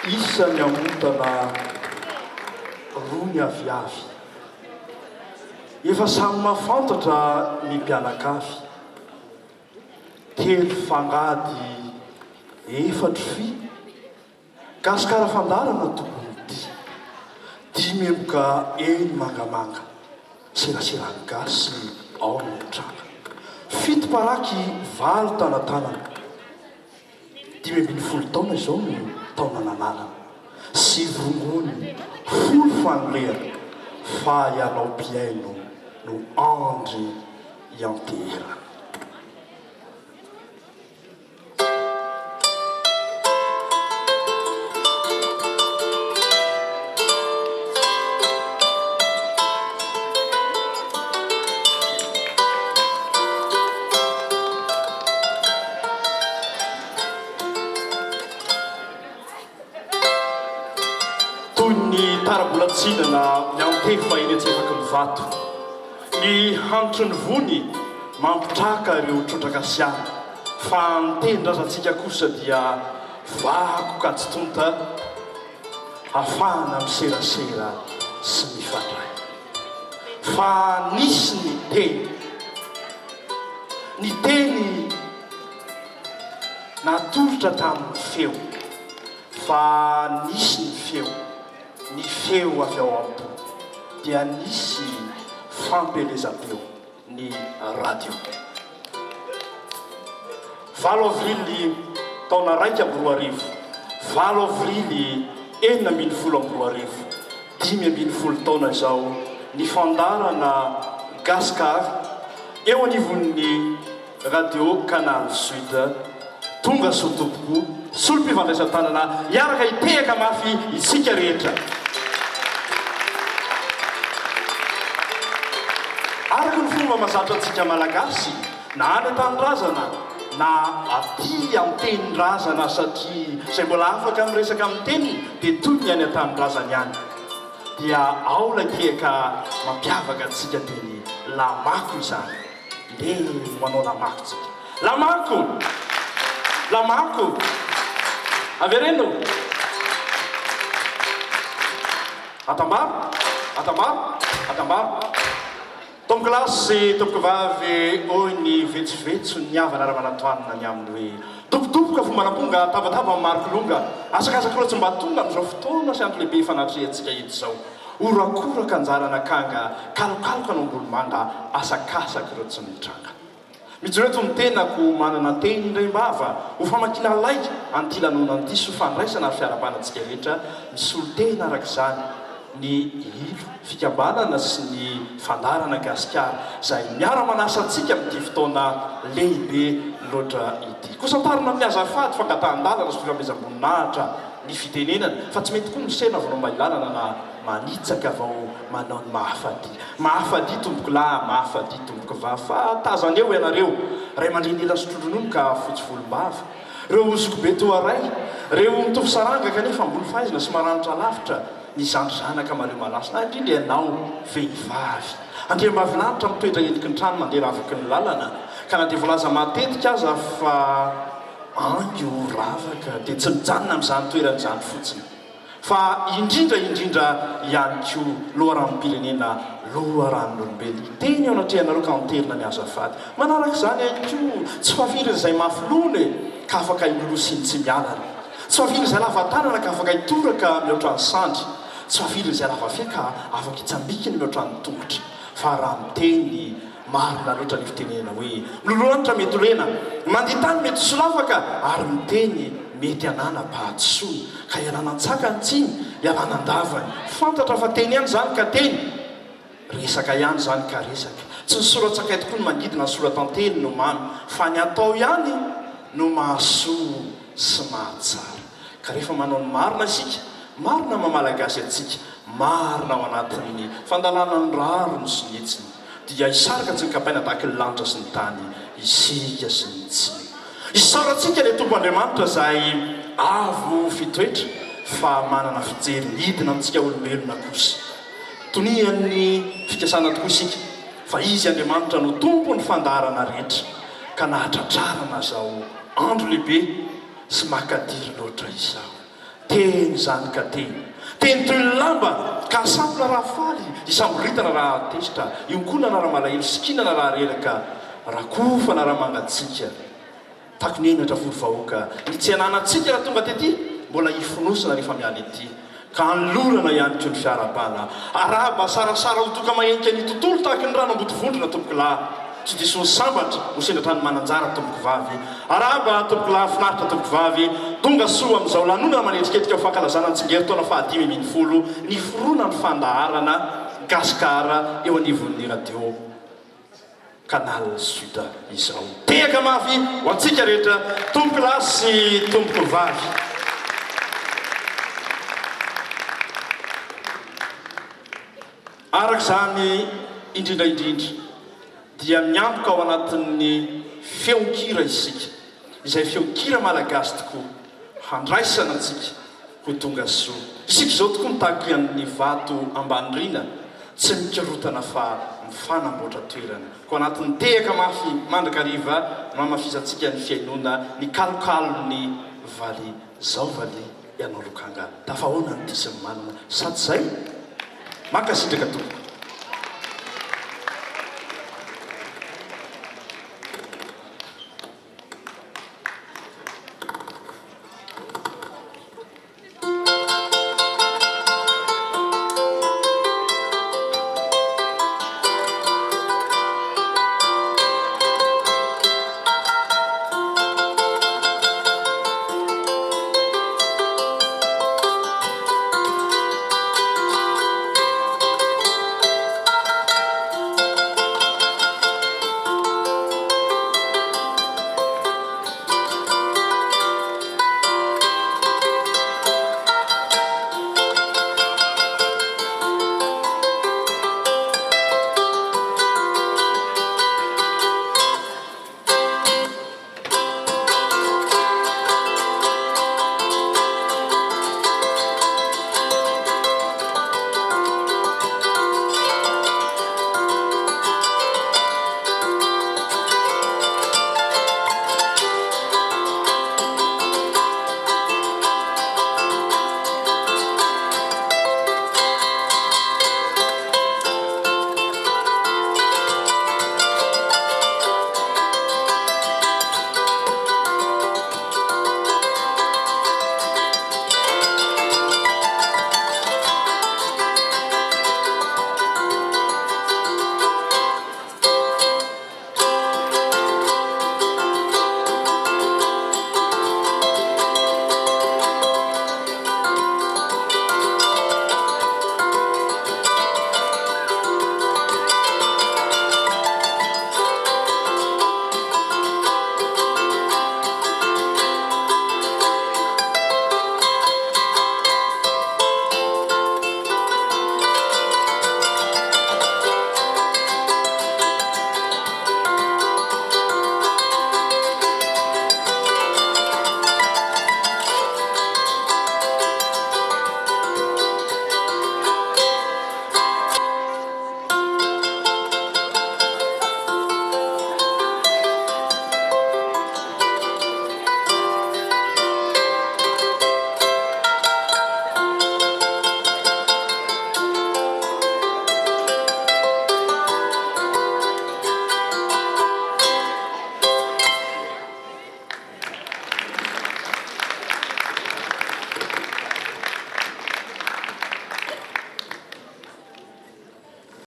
Isan'ny amotana roa ny aviavy. Efa samy mahafantatra ny mpianakavy. Telo fangady efatra fi gasikara fandarana tokony dimy emboka eny mangamanga serasera gasy ao ny tranga. Fito paraky valo tanatanana. 5 taona izao no taona nananana. Sivy rongony folo fanolorana fa ianao mpiaino no andry iantera. Ny tarabolatsinana ny antefy fahiny tsy efaka ny vato. Ny hantro ny vony mampitraka ireo trotrakasiana. Fa ny tenin-drazantsika kosa dia vakoka tsy tonta hafana miserasera sy mifandray. Fa nisy ny teny. Ny teny natolotra tamin'ny feo. Fa nisy ny feo. Ny feo avy ao am-po dia nisy fampelezam-peo ny radio. 9 avrily taona 2000, 9 avrily 2000, 5 taona izao ny fandarana gasikara eo anivon'ny radio Canal Sud tonga sotompoko solom-pifandraisan-tanana iaraka hitehaka mafy isika rehetra. Araka ny fomba mazatra antsika malagasy na any an-tanindrazana na aty amin'ny tenin-drazana satria izay mbola afaka miresaka amin'ny teniny dia toy ny any an-tanindrazana ihany dia aolakehaka mampiavaka antsika teny lamako izany. Le manao lamako tsika. Lamako avereno atambaro tombo kilasy tomboky vavy oy ny vetsovetso ny avana ramanatoanina ny aminy hoe topotopoka fomba namponga tavatava amin'ny marikolonga asakasaky loatsy mba tonga amin'izao fotoana sy andro lehibe fanatrehantsika eto izao orakoraka anjaranakanga kalokaloka no ambolomanga asakasaky ireo tsy mitranga. Mijereto ny tenako manana teny indray mbava ho famakina laika anty lanonanty sy fandraisana fiarabanantsika rehetra misy olo tena araka izany ny ilo fikambanana sy ny fandarana gasikara izay miara-manasa antsika amin'ity fotoana lehibe loatra ity. Kosa tarina amin'ny azafady fangatahan-dalana sy fifamezaboninahitra ny fitenenana fa tsy mety koa misena vanao mailalana na manitsaka vao manao ny mahafady tomboko lahy mahafady tomboko vavy fa tazany eo ianareo ray mandrenela sotrondronono ka fotsy volom-bava reo ozoko be toaray reo mitovy saranga kanefa ambony fahaizana sy maranitra lavitra ny zandrizanaka mareo malasina indrindra ianao vehivavy andriam-bavilanitra mitoetra entiky ny trano mandeha ravaky ny lalana ka na dia volaza matetika aza fa ango ravaka dia tsy mijanona amin'izany toeran'izany fotsiny fa indrindra ihany ko loharan'nypirenena loharan'olombelona teny ao anatrehanareo ka anterina ny azafady manaraka izany ihany ko tsy fafiry izay mafilony ka afaka ilosiny tsy mialana tsy fafiry izay lavatanana ka afaka hitoraka mihoatra ny sandry tsy fafiry izay lavafeka afaka hitsambikiny mihoatra ny tongotra fa raha miteny marina loatra ny fitenena hoe loloanitra mety olena manditany mety solavaka ary miteny mety anana-pahatsoa ka ialana-tsaka ny tsiny ialana-ndavany fantatra fa teny ihany zany ka teny resaka ihany zany ka resaka tsy ny soratsakay tokoa ny manidina ny soratantely no mamy fa ny atao ihany no mahasoa sy mahatsara ka rehefa manao ny marina isika marina mamalagasy atsika marina ao anatin'ny fandalana ny raro ny sinetsiny dia isaraka tsy ny kapaina tahaka ny lanitra sy ny tany isika sy ny tsiny isarantsika le tompo Andriamanitra izay avo fitoetra fa manana fijery midina amintsika olombelona kosa tonian'ny fikasana tokoa isika fa izy Andriamanitra no tompo ny fandarana rehetra ka nahatratrarana zao andro lehibe sy makadiry loatra izao teny zany ka teny toy ny lamba ka sambola raha faly isamboritana raha tesitra ionkonana raha malahelo sikinana raha reraka raha kofana raha mangatsika tako ny enatra folo vahoaka ny tsy ananatsika raha tonga tety mbola ifonosana rehefa miala ety ka anlorana ihany ko ny fiarabana araba sarasara hotoka mahenika ny tontolo tahaka ny rano ambotovondrona tompoko lahy tsy disony sambatra ho sendra tany mananjara tompoko vavy araba tompoko lahy finaritra tompoko vavy tonga soa amin'izao lanonana manetriketrika fankalazana nitsingery taona fahadimy miny folo ny forona ny fandaharana gasikara eo anivon'ny radio Canal Sud izao tehaka mafy ho antsika rehetra tompoko lahy sy tompoko vavy araka zany indrindraindrindra dia miamboka ao anatin'ny feonkira isika izay feonkira malagasy tokoa handraisana antsika ho tonga soa isika izao tokoa mitaky amin'ny vato ambanirina tsy mikirotana fa mifanamboatra toerana ko anatin'ny tehaka mafy mandrakariva no amafisantsika ny fiainona ny kalokalony valy zao valy ianao lokanga tafahoana ny disy manana sady zay makasitraka tompoko